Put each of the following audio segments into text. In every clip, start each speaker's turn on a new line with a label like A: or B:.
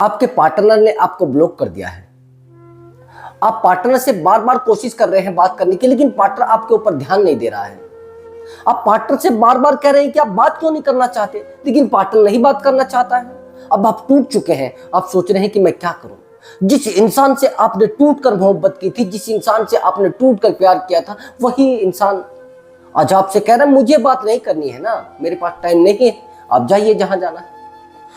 A: आपके पार्टनर ने आपको ब्लॉक कर दिया है। आप पार्टनर से बार बार कोशिश कर रहे हैं बात करने की, लेकिन पार्टनर आपके ऊपर ध्यान नहीं दे रहा है। आप पार्टनर से बार बार कह रहे हैं कि आप बात क्यों नहीं करना चाहते, लेकिन पार्टनर नहीं बात करना चाहता है। अब आप टूट चुके हैं, आप सोच रहे हैं कि मैं क्या करूं। जिस इंसान से आपने टूट कर मोहब्बत की थी, जिस इंसान से आपने टूट कर प्यार किया था, वही इंसान आज आपसे कह रहा है मुझे बात नहीं करनी है ना, मेरे पास टाइम नहीं है, आप जाइए जहां जाना है।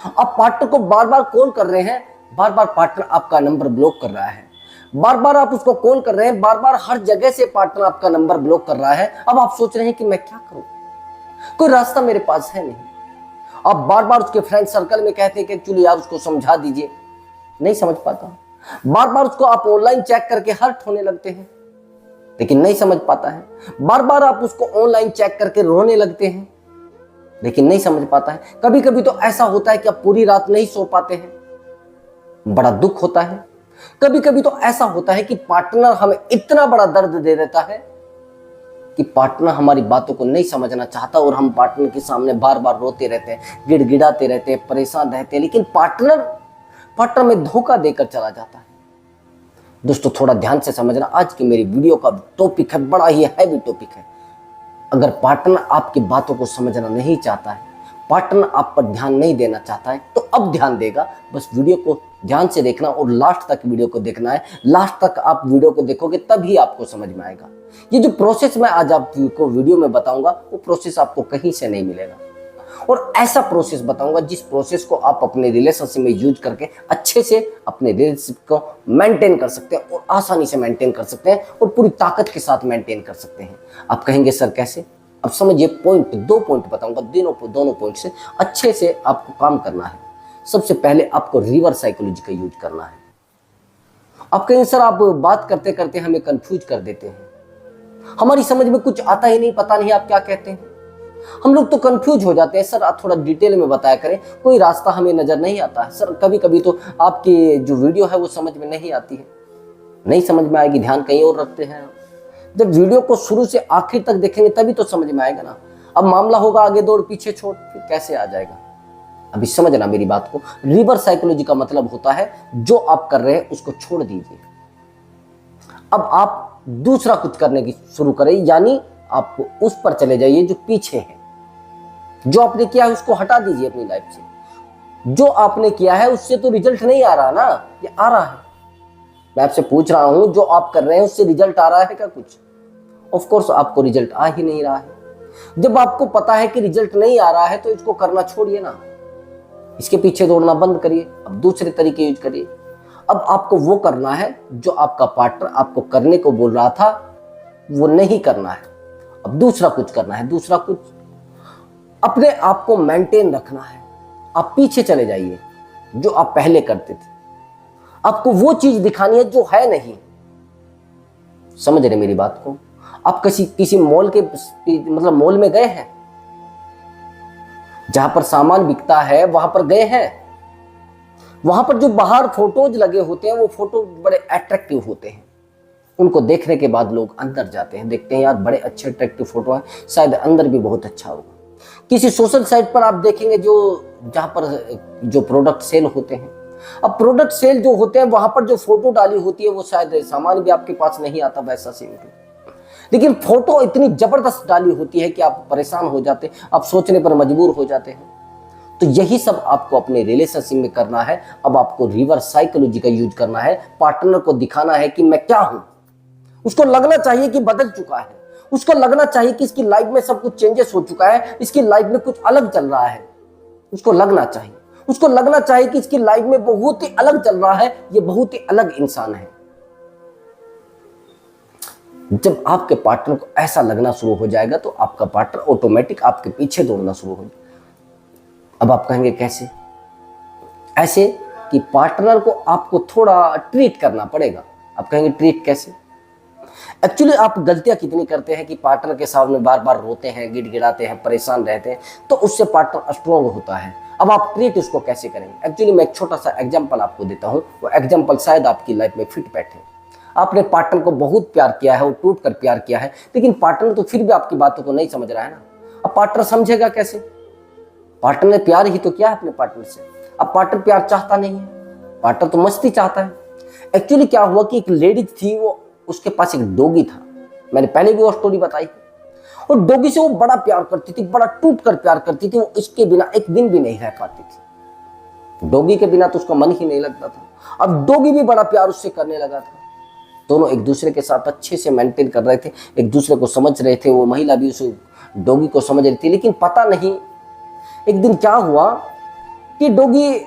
A: आप पार्टनर को बार बार कॉल कर रहे हैं, बार बार पार्टनर आपका नंबर ब्लॉक कर रहा है। बार बार आप उसको कॉल कर रहे हैं, बार बार हर जगह से पार्टनर आपका नंबर ब्लॉक कर रहा है। अब आप सोच रहे हैं कि मैं क्या करूं, कोई रास्ता मेरे पास है नहीं। आप बार बार उसके फ्रेंड सर्कल में कहते हैं कि एक्चुअली यार उसको समझा दीजिए, नहीं समझ पाता। बार बार उसको आप ऑनलाइन चेक करके हर्ट होने लगते हैं, लेकिन नहीं समझ पाता है। बार बार आप उसको ऑनलाइन चेक करके रोने लगते हैं, लेकिन नहीं समझ पाता है। कभी कभी तो ऐसा होता है कि आप पूरी रात नहीं सो पाते हैं, बड़ा दुख होता है। कभी कभी तो ऐसा होता है कि पार्टनर हमें इतना बड़ा दर्द दे देता है कि पार्टनर हमारी बातों को नहीं समझना चाहता और हम पार्टनर के सामने बार बार रोते रहते हैं, गिड़गिड़ाते रहते हैं, परेशान रहते हैं, लेकिन पार्टनर में धोखा देकर चला जाता है। दोस्तों थोड़ा ध्यान से समझना, आज की मेरी वीडियो का टॉपिक है, बड़ा ही हैवी टॉपिक है। अगर पार्टनर आपकी बातों को समझना नहीं चाहता है, पार्टनर आप पर ध्यान नहीं देना चाहता है, तो अब ध्यान देगा। बस वीडियो को ध्यान से देखना और लास्ट तक वीडियो को देखना है। लास्ट तक आप वीडियो को देखोगे तभी आपको समझ में आएगा। ये जो प्रोसेस मैं आज आपको वीडियो में बताऊंगा, वो प्रोसेस आपको कहीं से नहीं मिलेगा। और ऐसा प्रोसेस बताऊंगा जिस प्रोसेस को आप अपने रिलेशनशिप में यूज करके अच्छे से अपने रिलेशनशिप को मेंटेन कर सकते हैं और आसानी से मेंटेन कर सकते हैं और पूरी ताकत के साथ मेंटेन कर सकते हैं। आप कहेंगे सर कैसे? अब समझिए, दो पॉइंट बताऊंगा, दोनों पॉइंट से अच्छे से आपको काम करना है। सबसे पहले आपको रिवर्स साइकोलॉजी का यूज करना है। आप कहेंगे सर आप बात करते करते हमें कंफ्यूज कर देते हैं, हमारी समझ में कुछ आता ही नहीं, पता नहीं आप क्या कहते हैं, हम लोग तो कंफ्यूज हो जाते हैं। सर आप थोड़ा डिटेल में बताया करें, कोई रास्ता हमें नजर नहीं आता है। सर कभी कभी तो आपकी जो वीडियो है वो समझ में नहीं आती है। नहीं समझ में आएगी, ध्यान कहीं और रखते हैं। जब वीडियो को शुरू से आखिर तक देखेंगे तभी तो समझ में आएगा ना। अब मामला होगा आगे दौड़ पीछे छोड़, फिर कैसे आ जाएगा? अभी समझना मेरी बात को। रिवर्स साइकोलॉजी का मतलब होता है जो आप कर रहे हैं उसको छोड़ दीजिए, अब आप दूसरा कुछ करने की शुरू करें, यानी आप उस पर चले जाइए जो पीछे है। जो आपने किया है उसको हटा दीजिए अपनी लाइफ से। जो आपने किया है उससे तो रिजल्ट नहीं आ रहा ना, ये आ रहा है। मैं आपसे पूछ रहा हूं, जो आप कर रहे हैं उससे रिजल्ट आ रहा है क्या कुछ? ऑफ कोर्स आपको रिजल्ट आ ही नहीं रहा है। जब आपको पता है कि रिजल्ट नहीं आ रहा है तो इसको करना छोड़िए ना, इसके पीछे दौड़ना बंद करिए, अब दूसरे तरीके यूज करिए। अब आपको वो करना है जो आपका पार्टनर आपको करने को बोल रहा था, वो नहीं करना है। अब दूसरा कुछ करना है, दूसरा कुछ अपने आप को मेंटेन रखना है। आप पीछे चले जाइए, जो आप पहले करते थे। आपको वो चीज दिखानी है जो है नहीं। समझ रहे मेरी बात को? आप किसी मॉल के मतलब मॉल में गए हैं, जहां पर सामान बिकता है वहां पर गए हैं। वहां पर जो बाहर फोटोज लगे होते हैं वो फोटो बड़े अट्रैक्टिव होते हैं। उनको देखने के बाद लोग अंदर जाते हैं, देखते हैं यार बड़े अच्छे अट्रैक्टिव फोटो है, शायद अंदर भी बहुत अच्छा होगा। किसी सोशल साइट पर आप देखेंगे जहां पर जो प्रोडक्ट सेल होते हैं, अब प्रोडक्ट सेल जो होते हैं वहां पर जो फोटो डाली होती है वो शायद सामान भी आपके पास नहीं आता वैसा सेम, लेकिन फोटो इतनी जबरदस्त डाली होती है कि आप परेशान हो जाते हैं, आप सोचने पर मजबूर हो जाते हैं। तो यही सब आपको अपने रिलेशनशिप में करना है। अब आपको रिवर्स साइकोलॉजी का यूज करना है। पार्टनर को दिखाना है कि मैं क्या हूं। उसको लगना चाहिए कि बदल चुका है, उसको लगना चाहिए कि इसकी लाइफ में सब कुछ चेंजेस हो चुका है, इसकी लाइफ में कुछ अलग चल रहा है। उसको लगना चाहिए, उसको लगना चाहिए कि इसकी लाइफ में बहुत ही अलग चल रहा है, ये बहुत ही अलग इंसान है। जब आपके पार्टनर को ऐसा लगना शुरू हो जाएगा तो आपका पार्टनर ऑटोमेटिक आपके पीछे दौड़ना शुरू हो जाएगा। अब आप कहेंगे कैसे? ऐसे कि पार्टनर को आपको थोड़ा ट्रीट करना पड़ेगा। आप कहेंगे ट्रीट कैसे? एक्चुअली आप गलतियां कितनी करते हैं कि पार्टनर के सामने बार बार रोते हैं, गिड़गिड़ाते हैं, परेशान रहते हैं, तो उससे पार्टनर स्ट्रॉन्ग होता है। अब आप ट्रीट उसको कैसे करेंगे? एक्चुअली मैं एक छोटा सा एग्जांपल आपको देता हूं, वो एग्जांपल शायद आपकी लाइफ में फिट बैठे। आपने पार्टनर को बहुत प्यार किया है और टूट कर प्यार किया है, लेकिन पार्टनर तो फिर भी आपकी बातों को नहीं समझ रहा है ना। अब पार्टनर समझेगा कैसे? पार्टनर ने प्यार ही तो किया है अपने पार्टनर से। अब पार्टनर प्यार चाहता नहीं है, पार्टनर तो मस्ती चाहता है। एक्चुअली क्या हुआ कि एक लेडी थी, वो उसके पास एक डॉगी था, मैंने पहले भी वो स्टोरी बताई। और डॉगी से वो बड़ा प्यार करती थी, बड़ा टूट कर प्यार करती थी। वो इसके बिना एक दिन भी नहीं रह पाती थी, डॉगी के बिना तो उसका मन ही नहीं लगता था। अब डॉगी भी बड़ा प्यार उससे करने लगा था। दोनों एक दूसरे के साथ अच्छे से मेंटेन कर रहे थे, एक दूसरे को समझ रहे थे। वो महिला भी उस डॉगी को समझ रही थी। लेकिन पता नहीं एक दिन क्या हुआ कि डॉगी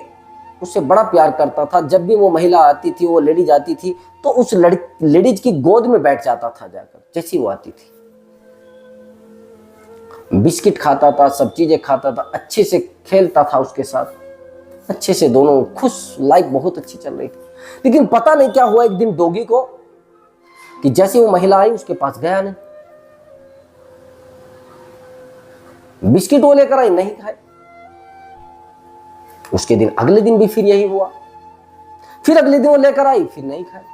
A: उससे बड़ा प्यार करता था। जब भी वो महिला आती थी, वो लेडीज आती थी, तो उस लेडीज की गोद में बैठ जाता था जाकर। जैसी वो आती थी, बिस्किट खाता था, सब चीजें खाता था, अच्छे से खेलता था उसके साथ, अच्छे से दोनों खुश, लाइफ बहुत अच्छी चल रही थी। लेकिन पता नहीं क्या हुआ एक दिन डॉगी को, कि जैसे वो महिला आई उसके पास गया नहीं, बिस्किट वो लेकर आई, नहीं खाए। उसके दिन अगले दिन भी फिर यही हुआ, फिर अगले दिन वो लेकर आई, फिर नहीं खाए।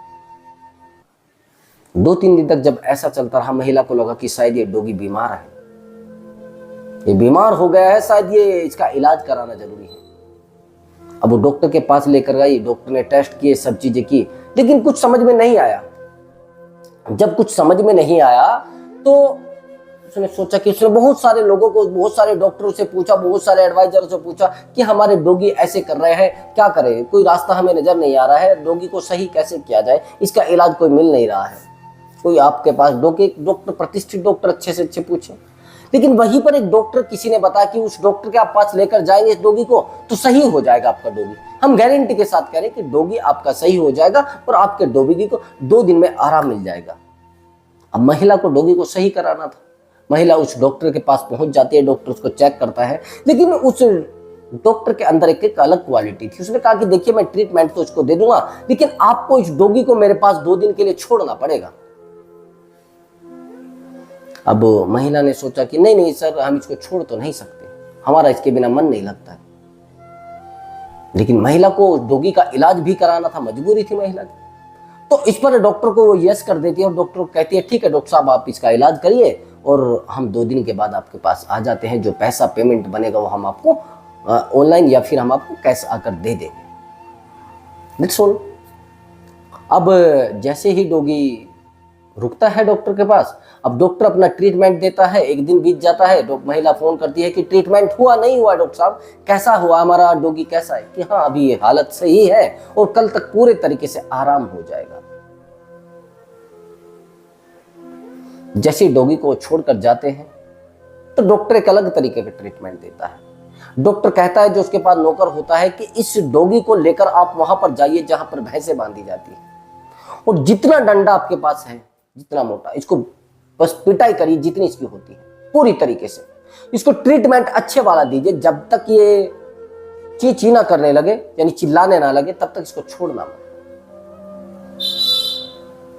A: 2-3 दिन तक जब ऐसा चलता रहा, महिला को लगा कि शायद ये डॉगी बीमार है, ये बीमार हो गया है, शायद ये इसका इलाज कराना जरूरी है। अब वो डॉक्टर के पास लेकर गई, डॉक्टर ने टेस्ट किए, सब चीजें की, लेकिन कुछ समझ में नहीं आया। जब कुछ समझ में नहीं आया तो उसने सोचा कि उसने बहुत सारे लोगों को, बहुत सारे डॉक्टरों से पूछा, बहुत सारे एडवाइजरों से पूछा कि हमारे डॉगी ऐसे कर रहे हैं, क्या करें, कोई रास्ता हमें नजर नहीं आ रहा है, डॉगी को सही कैसे किया जाए, इसका इलाज कोई मिल नहीं रहा है। कोई आपके पास डॉक्टर, प्रतिष्ठित डॉक्टर अच्छे से अच्छे पूछे। लेकिन वहीं पर एक डॉक्टर, किसी ने बताया कि उस डॉक्टर के आप पास लेकर जाएंगे इस डॉगी को तो सही हो जाएगा आपका डॉगी। हम गारंटी के साथ कह रहे हैं कि डॉगी आपका सही हो जाएगा और आपके डॉगी को 2 दिन में आराम मिल जाएगा। अब महिला को डॉगी को सही कराना था। महिला उस डॉक्टर के पास पहुंच जाती है, डॉक्टर उसको चेक करता है, लेकिन उस डॉक्टर के अंदर एक अलग क्वालिटी थी। उसने कहा कि देखिए, मैं ट्रीटमेंट तो उसको दे दूंगा, लेकिन आपको इस डॉगी को मेरे पास 2 दिन के लिए छोड़ना पड़ेगा। अब महिला ने सोचा कि नहीं नहीं सर, हम इसको छोड़ तो नहीं सकते, हमारा इसके बिना मन नहीं लगता है। लेकिन महिला को डॉगी का इलाज भी कराना था, मजबूरी थी महिला की। तो इस पर डॉक्टर को वो यस कर देती है और डॉक्टर को कहती है ठीक है डॉक्टर साहब, आप इसका इलाज करिए और हम 2 दिन के बाद आपके पास आ जाते हैं। जो पैसा पेमेंट बनेगा वो हम आपको ऑनलाइन या फिर हम आपको कैश आकर दे देंगे। Let's all. अब जैसे ही डॉगी रुकता है डॉक्टर के पास, अब डॉक्टर अपना ट्रीटमेंट देता है। 1 दिन बीत जाता है, महिला फोन करती है कि ट्रीटमेंट हुआ नहीं हुआ डॉक्टर साहब, कैसा हुआ, हमारा डॉगी कैसा है? कि हाँ, अभी ये हालत सही है और कल तक पूरे तरीके से आराम हो जाएगा। जैसे डॉगी को छोड़कर जाते हैं तो डॉक्टर एक अलग तरीके का ट्रीटमेंट देता है। डॉक्टर कहता है जो उसके पास नौकर होता है कि इस डॉगी को लेकर आप वहां पर जाइए जहां पर भैंसें बांधी जाती है, और जितना डंडा आपके पास है, जितना मोटा, इसको बस पिटाई करिए जितनी इसकी होती है, पूरी तरीके से इसको ट्रीटमेंट अच्छे वाला दीजिए। जब तक ये ची ना करने लगे, यानी चिल्लाने ना लगे, तब तक इसको छोड़ना मत।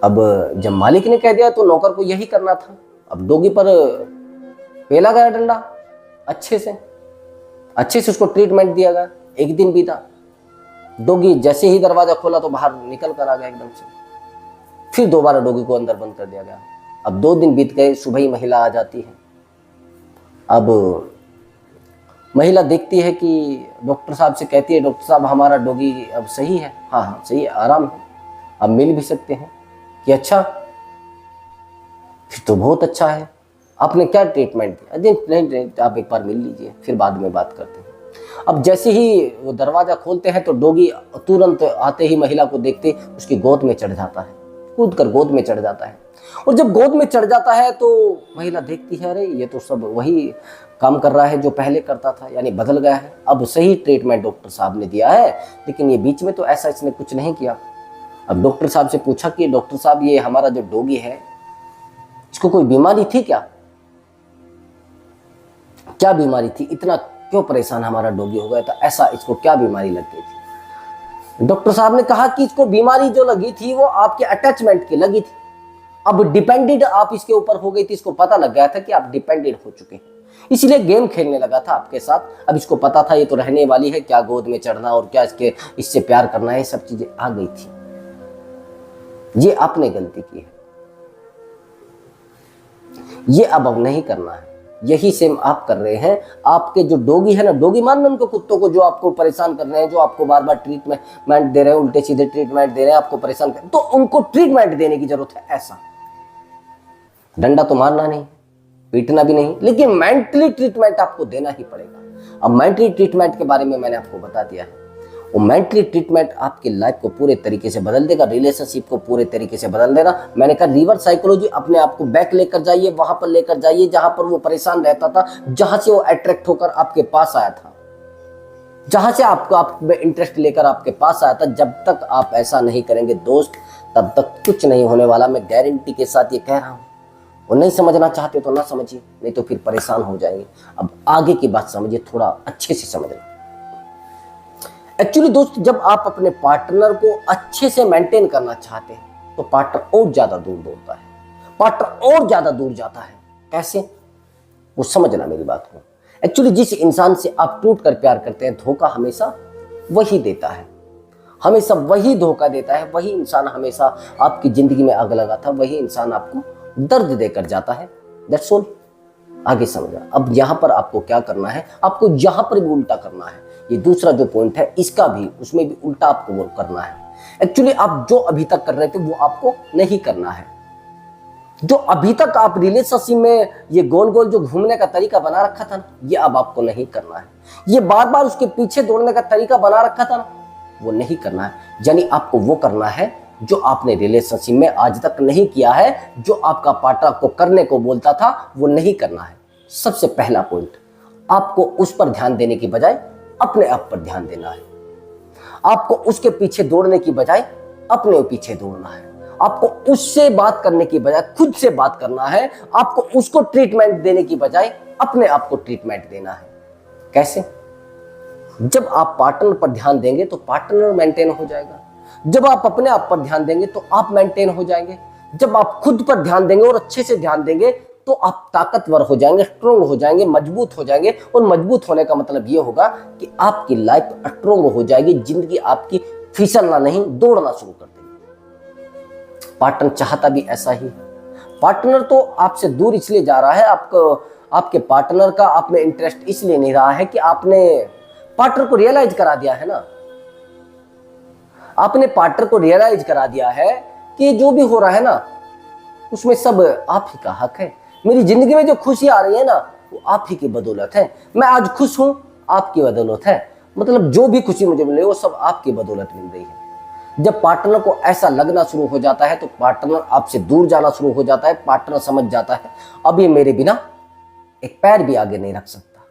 A: अब जब मालिक ने कह दिया तो नौकर को यही करना था। अब डॉगी पर पेला गया डंडा, अच्छे से उसको ट्रीटमेंट दिया गया। 1 दिन बीता, डॉगी जैसे ही दरवाजा खोला तो बाहर निकल कर आ गया एकदम से। फिर दोबारा डॉगी को अंदर बंद कर दिया गया। अब 2 दिन बीत गए, सुबह ही महिला आ जाती है। अब महिला देखती है कि डॉक्टर साहब से कहती है, डॉक्टर साहब हमारा डॉगी अब सही है। हाँ हाँ सही है, आराम है, अब मिल भी सकते हैं। कि अच्छा, फिर तो बहुत अच्छा है, आपने क्या ट्रीटमेंट दिया? नहीं, आप एक बार मिल लीजिए, फिर बाद में बात करते हैं। अब जैसे ही वो दरवाजा खोलते हैं तो डॉगी तुरंत आते ही महिला को देखते उसकी गोद में चढ़ जाता है, कूद कर गोद में चढ़ जाता है। और जब गोद में चढ़ जाता है तो महिला देखती है, अरे ये तो सब वही काम कर रहा है जो पहले करता था, यानी बदल गया है। अब सही ट्रीटमेंट डॉक्टर साहब ने दिया है, लेकिन ये बीच में तो ऐसा इसने कुछ नहीं किया। अब डॉक्टर साहब से पूछा कि डॉक्टर साहब, ये हमारा जो डॉगी है, इसको कोई बीमारी थी क्या बीमारी थी, इतना क्यों परेशान हमारा डॉगी हो गया था, ऐसा इसको क्या बीमारी लग गई थी? डॉक्टर साहब ने कहा कि इसको बीमारी जो लगी थी वो आपके अटैचमेंट की लगी थी। अब डिपेंडेंट आप इसके ऊपर हो गई थी, इसको पता लग गया था कि आप डिपेंडेंट हो चुके हैं, इसलिए गेम खेलने लगा था आपके साथ। अब इसको पता था ये तो रहने वाली है, क्या गोद में चढ़ना और क्या इससे प्यार करना है, सब चीजें आ गई थी। ये आपने गलती की है, ये अब नहीं करना है। यही सेम आप कर रहे हैं। आपके जो डोगी है ना, डोगी मान लो उनको, कुत्तों को जो आपको परेशान कर रहे हैं, जो आपको बार बार ट्रीटमेंट दे रहे हैं, उल्टे सीधे ट्रीटमेंट दे रहे हैं, आपको परेशान कर, तो उनको ट्रीटमेंट देने की जरूरत है। ऐसा डंडा तो मारना नहीं, पीटना भी नहीं, लेकिन मेंटली ट्रीटमेंट आपको देना ही पड़ेगा। अब मेंटली ट्रीटमेंट के बारे में मैंने आपको बता दिया है। वो मेंटली ट्रीटमेंट आपकी लाइफ को पूरे तरीके से बदल देगा, रिलेशनशिप को पूरे तरीके से बदल देगा। मैंने कहा रिवर्स साइकोलॉजी, अपने आप को बैक लेकर जाइए, वहां पर लेकर जाइए जहां पर वो परेशान रहता था, जहां से वो अट्रैक्ट होकर आपके पास आया था, जहां से आपको आप में इंटरेस्ट लेकर आपके पास आया था। जब तक आप ऐसा नहीं करेंगे दोस्त, तब तक कुछ नहीं होने वाला। मैं गारंटी के साथ ये कह रहा हूं। वो नहीं समझना चाहते तो ना समझिए, नहीं तो फिर परेशान हो जाएंगे। अब आगे की बात समझिए, थोड़ा अच्छे से समझना। एक्चुअली दोस्त, जब आप अपने पार्टनर को अच्छे से मेंटेन करना चाहते हैं तो पार्टनर और ज्यादा दूर दौड़ता है, पार्टनर और ज्यादा दूर जाता है। कैसे, वो समझना मेरी बात को। एक्चुअली जिस इंसान से आप टूट कर प्यार करते हैं, धोखा हमेशा वही देता है, हमेशा वही धोखा देता है। वही इंसान हमेशा आपकी जिंदगी में आग लगा था, वही इंसान आपको दर्द देकर जाता है। That's all. आगे समझा। अब यहां पर आपको क्या करना है, आपको यहां पर भी उल्टा करना है। ये दूसरा जो पॉइंट है, इसका भी, उसमें भी उल्टा आपको वो करना है। एक्चुअली आप जो अभी तक कर रहे थे वो आपको नहीं करना है। जो अभी तक आप रिलेशनशिप में ये गोल गोल जो घूमने का तरीका बना रखा था ना, ये अब आपको नहीं करना है। ये बार बार उसके पीछे दौड़ने का तरीका बना रखा था ना, वो नहीं करना है। यानी आपको वो करना है जो आपने रिलेशनशिप में आज तक नहीं किया है, जो आपका पार्टनर आपको करने को बोलता था, वो नहीं करना है। सबसे पहला पॉइंट, आपको उस पर ध्यान देने की बजाय अपने आप पर ध्यान देना है। आपको उसके पीछे दौड़ने की बजाय अपने पीछे दौड़ना है। आपको उससे बात करने की बजाय खुद से बात करना है। आपको उसको ट्रीटमेंट देने की बजाय अपने आप को ट्रीटमेंट देना है। कैसे? जब आप पार्टनर पर ध्यान देंगे तो पार्टनर मेंटेन हो जाएगा। जब आप अपने आप पर ध्यान देंगे तो आप मेंटेन हो जाएंगे। जब आप खुद पर ध्यान देंगे और अच्छे से ध्यान देंगे तो आप ताकतवर हो जाएंगे, स्ट्रोंग हो जाएंगे, मजबूत हो जाएंगे। और मजबूत होने का मतलब ये होगा कि आपकी लाइफ स्ट्रोंग हो जाएगी, जिंदगी आपकी फिसलना नहीं, दौड़ना शुरू कर देगी। पार्टनर चाहता भी ऐसा ही। पार्टनर तो आपसे दूर इसलिए जा रहा है, आपके पार्टनर का आप में इंटरेस्ट इसलिए नहीं रहा है कि आपने पार्टनर को रियलाइज करा दिया है ना। आपने पार्टनर को रियलाइज करा दिया है कि जो भी हो रहा है ना, उसमें सब आप ही का हक है। मेरी जिंदगी में जो खुशी आ रही है ना, वो आप ही की बदौलत है। मैं आज खुश हूं, आपकी बदौलत है। मतलब जो भी खुशी मुझे मिल रही है वो सब आपकी बदौलत मिल रही है। जब पार्टनर को ऐसा लगना शुरू हो जाता है तो पार्टनर आपसे दूर जाना शुरू हो जाता है। पार्टनर समझ जाता है अब ये मेरे बिना एक पैर भी आगे नहीं रख सकता।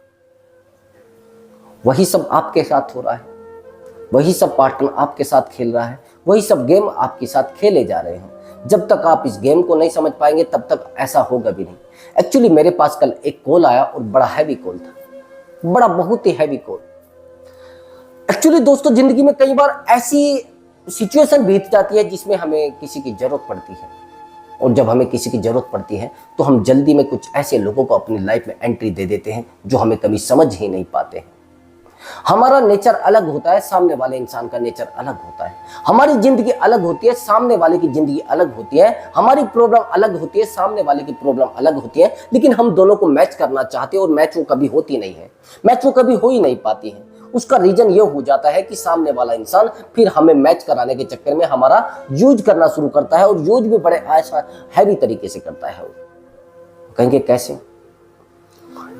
A: वही सब आपके साथ हो रहा है, वही सब पार्टनर आपके साथ खेल रहा है, वही सब गेम आपके साथ खेले जा रहे हैं। जब तक आप इस गेम को नहीं समझ पाएंगे तब तक ऐसा होगा भी नहीं। एक्चुअली मेरे पास कल एक कॉल आया और बड़ा हैवी कॉल था, बड़ा बहुत ही हैवी कॉल। एक्चुअली दोस्तों, जिंदगी में कई बार ऐसी सिचुएशन बीत जाती है जिसमें हमें किसी की जरूरत पड़ती है। और जब हमें किसी की जरूरत पड़ती है तो हम जल्दी में कुछ ऐसे लोगों को अपनी लाइफ में एंट्री दे देते हैं जो हमें कभी समझ ही नहीं पाते हैं। हमारा नेचर अलग होता है, सामने वाले इंसान का नेचर अलग होता है। हमारी जिंदगी अलग होती है, सामने वाले की जिंदगी अलग होती है। हमारी प्रॉब्लम अलग होती है, सामने वाले की प्रॉब्लम अलग होती है। लेकिन हम दोनों को मैच करना चाहते हैं और मैच वो कभी होती नहीं है, मैच वो कभी हो ही नहीं पाती है। उसका रीजन ये हो जाता है कि सामने वाला इंसान फिर हमें मैच कराने के चक्कर में हमारा यूज करना शुरू करता है, और यूज भी बड़े ऐसा हैवी तरीके से करता है। कहेंगे कैसे?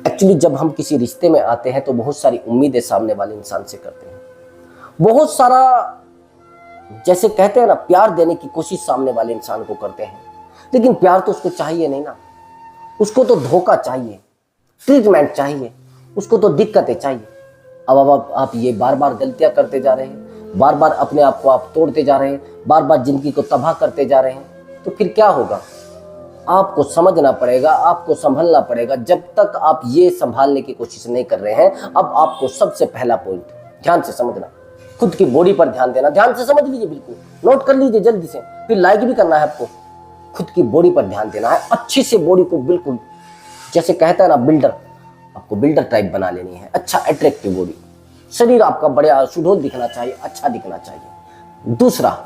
A: एक्चुअली जब हम किसी रिश्ते में आते हैं तो बहुत सारी उम्मीदें सामने वाले इंसान से करते हैं, बहुत सारा जैसे कहते हैं ना प्यार देने की कोशिश सामने वाले इंसान को करते हैं। लेकिन प्यार तो उसको चाहिए नहीं ना, उसको तो धोखा चाहिए, ट्रीटमेंट चाहिए, उसको तो दिक्कतें चाहिए। अब आप ये बार बार गलतियां करते जा रहे हैं, बार बार अपने आप को आप तोड़ते जा रहे हैं, बार बार जिंदगी को तबाह करते जा रहे हैं, तो फिर क्या होगा? आपको समझना पड़ेगा, आपको संभलना पड़ेगा। जब तक आप ये संभालने की कोशिश नहीं कर रहे हैं, अब आपको सबसे पहला पॉइंट ध्यान से समझना, खुद की बॉडी पर ध्यान देना। ध्यान से समझ लीजिए, बिल्कुल नोट कर लीजिए जल्दी से, फिर लाइक भी करना है आपको। खुद की बॉडी पर ध्यान देना है, अच्छे से बॉडी को बिल्कुल जैसे कहता है ना बिल्डर, आपको बिल्डर टाइप बना लेनी है। अच्छा अट्रैक्टिव बॉडी, शरीर आपका बड़े सुडौल दिखना चाहिए, अच्छा दिखना चाहिए। दूसरा,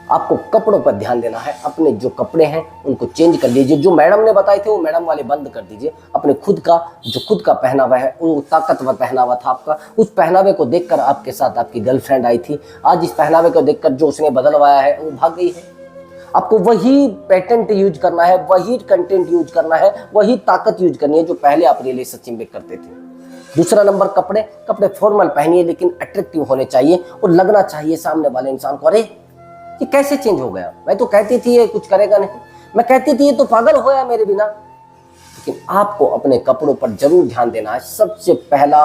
A: आपको कपड़ों पर ध्यान देना है। अपने जो कपड़े हैं उनको चेंज कर लीजिए। जो मैडम ने बताए थे वो मैडम वाले बंद कर दीजिए। अपने खुद का पहनावा है, वो ताकतवर पहनावा था आपका, उस पहनावे को देखकर आपके साथ आपकी गर्लफ्रेंड आई थी। आज इस पहनावे को देखकर जो उसने बदलवाया है वो भाग गई है। आपको वही पैटर्न यूज करना है, वही कंटेंट यूज करना है, वही ताकत यूज करनी है जो पहले आप रिलेशनशिप में करते थे। दूसरा नंबर, कपड़े फॉर्मल पहनिए लेकिन अट्रैक्टिव होने चाहिए और लगना चाहिए सामने वाले इंसान को, अरे ये कैसे चेंज हो गया। मैं तो कहती थी ये कुछ करेगा नहीं, मैं कहती थी ये तो पागल हो गया मेरे बिना। लेकिन आपको अपने कपड़ों पर जरूर ध्यान देना है। सबसे पहला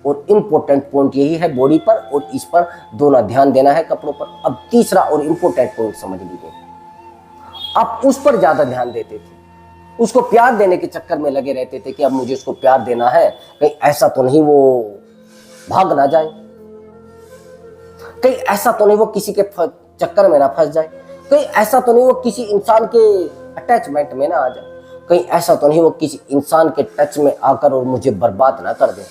A: और इम्पोर्टेंट पॉइंट यही है, बॉडी पर और इस पर दोनों ध्यान देना है, कपड़ों पर। अब तीसरा और इम्पोर्टेंट पॉइंट समझ लीजिए। आप उस पर ज्यादा ध्यान देते थे, उसको प्यार देने के चक्कर में लगे रहते थे कि अब मुझे उसको प्यार देना है, कहीं ऐसा तो नहीं वो भाग ना जाए, कहीं ऐसा तो नहीं वो किसी के चक्कर में ना फंस जाए, कहीं ऐसा तो नहीं वो किसी इंसान के अटैचमेंट में ना आ जाए, कहीं ऐसा तो नहीं वो किसी इंसान के टच में आकर और मुझे बर्बाद ना कर दे।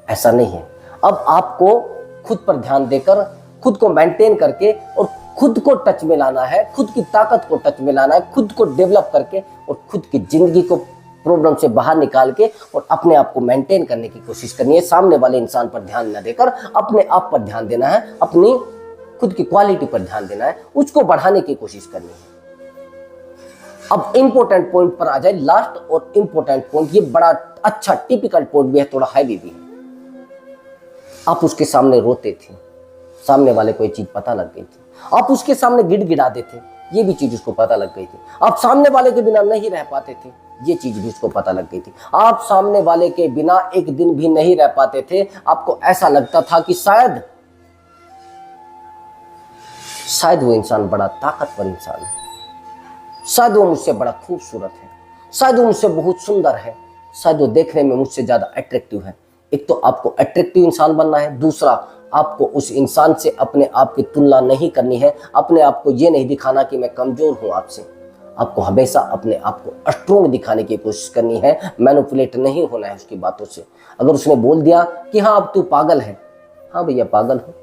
A: ऐसा नहीं है। अब आपको खुद पर ध्यान देकर, खुद को मेंटेन करके और खुद को टच में लाना है, खुद की ताकत को टच में लाना है, खुद को डेवलप करके और खुद की जिंदगी को प्रॉब्लम से बाहर निकाल के और अपने आप को मेंटेन करने की कोशिश करनी है। सामने वाले इंसान पर ध्यान न देकर अपने आप पर ध्यान देना है, अपनी खुद की क्वालिटी पर ध्यान देना है, उसको बढ़ाने की कोशिश करनी है। अब इंपॉर्टेंट पॉइंट पर आ जाए, लास्ट और इंपॉर्टेंट पॉइंट, ये बड़ा अच्छा टिपिकल पॉइंट भी है, थोड़ा हैवी भी है। आप उसके सामने रोते थे, सामने वाले को ये चीज पता लग गई थी। आप उसके सामने गिड़गिड़ा देते, ये भी चीज उसको पता लग गई थी। आप सामने वाले के बिना नहीं रह पाते थे, ये चीज भी उसको पता लग गई थी। आप सामने वाले के बिना एक दिन भी नहीं रह पाते थे। आपको ऐसा लगता था कि शायद वो इंसान बड़ा ताकतवर इंसान है, शायद वो मुझसे बड़ा खूबसूरत है, शायद वो मुझसे बहुत सुंदर है, शायद वो देखने में मुझसे ज्यादा अट्रैक्टिव है। एक तो आपको अट्रैक्टिव इंसान बनना है, दूसरा आपको उस इंसान से अपने आप की तुलना नहीं करनी है। अपने आप को ये नहीं दिखाना कि मैं कमजोर हूं आपसे। आपको हमेशा अपने आप को स्ट्रोंग दिखाने की कोशिश करनी है, मैनिपुलेट नहीं होना है उसकी बातों से। अगर उसने बोल दिया कि हाँ अब तू पागल है, हाँ भैया पागल हो।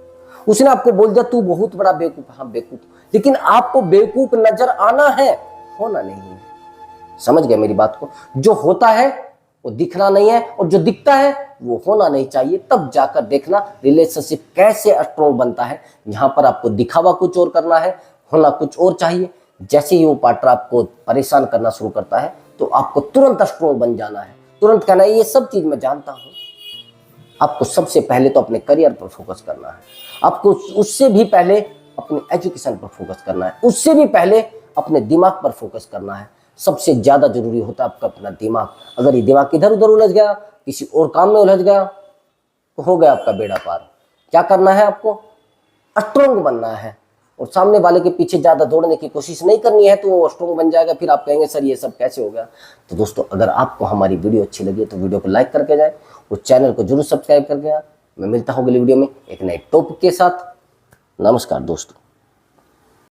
A: उसने आपको बोल दिया तू बहुत बड़ा बेवकूफ, हाँ बेवकूफ, लेकिन आपको बेवकूफ नजर आना है, होना नहीं है। समझ गए मेरी बात को? जो होता है वो दिखना नहीं है और जो दिखता है वो होना नहीं चाहिए। तब जाकर देखना रिलेशनशिप कैसे स्ट्रॉन्ग बनता है। यहाँ पर आपको दिखावा कुछ और करना है, होना कुछ और चाहिए। जैसे ही वो पार्टनर आपको परेशान करना शुरू करता है तो आपको तुरंत स्ट्रॉन्ग बन जाना है, तुरंत कहना है ये सब चीज मैं जानता हूँ। आपको सबसे पहले तो अपने करियर पर फोकस करना है, आपको उससे भी पहले अपने एजुकेशन पर फोकस करना है, उससे भी पहले अपने दिमाग पर फोकस करना है। सबसे ज्यादा जरूरी होता है आपका अपना दिमाग। अगर ये दिमाग इधर उधर उलझ गया, किसी और काम में उलझ गया, तो हो गया आपका बेड़ा पार। क्या करना है? आपको स्ट्रॉन्ग बनना है और सामने वाले के पीछे ज्यादा दौड़ने की कोशिश नहीं करनी है, तो वो स्ट्रॉन्ग बन जाएगा। फिर आप कहेंगे सर ये सब कैसे हो गया। तो दोस्तों अगर आपको हमारी वीडियो अच्छी लगी तो वीडियो को लाइक करके जाए और चैनल को जरूर सब्सक्राइब करके जाए। मैं मिलता हूँ अगली वीडियो में एक नए टॉपिक के साथ। नमस्कार दोस्तों।